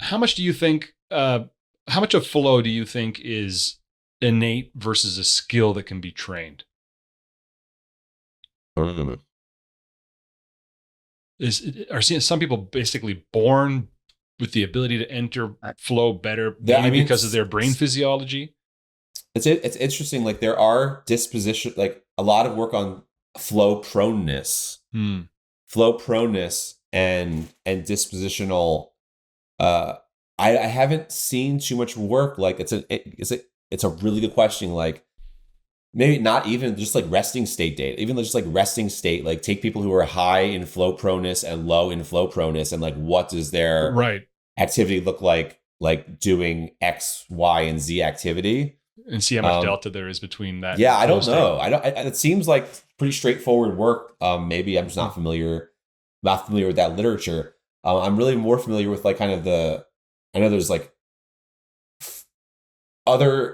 how much do you think, how much of flow do you think is innate versus a skill that can be trained? Mm. Are some people basically born with the ability to enter flow better, I maybe mean, because of their brain physiology? it's interesting. Like there are disposition, like a lot of work on flow proneness, Hmm. and dispositional. Uh, I haven't seen too much work. Like it's a really good question. Like maybe not even just like resting state data, even just like resting state, like take people who are high in flow proneness and low in flow proneness and like what does their Right. activity look like doing X, Y, and Z activity. And see how much Um, delta there is between that yeah, and I flow don't state. know. I don't. It seems like pretty straightforward work. Maybe I'm just Hmm. not familiar with that literature. I'm really more familiar with like kind of the. I know there's like other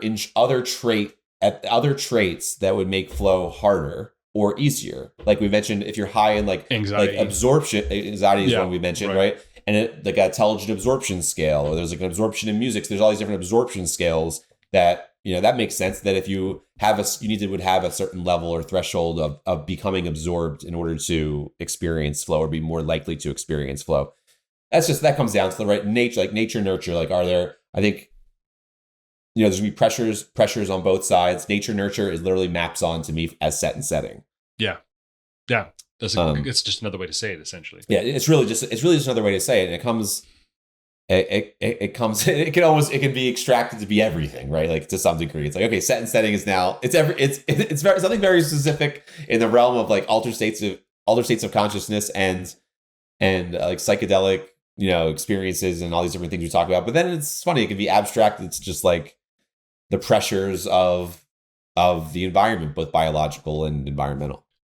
traits that would make flow harder or easier. Like we mentioned, if you're high in like Anxiety. absorption, anxiety is one Yeah. we mentioned, Right. right? And like an intelligent absorption scale, or there's like an absorption in music. So there's all these different absorption scales that that makes sense. That if you would have a certain level or threshold of becoming absorbed in order to experience flow or be more likely to experience flow. That comes down to the right nature, like nature nurture. Like are there? I think there's gonna be pressures on both sides. Nature nurture is literally maps on to me as set and setting. Yeah. Yeah. Um, It's just another way to say it, essentially. yeah, it's really just another way to say it, and it can be extracted to be everything, right? Like to some degree, it's like okay, set and setting is now it's very something very specific in the realm of like altered states of consciousness and like psychedelic experiences and all these different things we talk about. But then it's funny, it can be abstract. It's just like the pressures of the environment, both biological and environmental.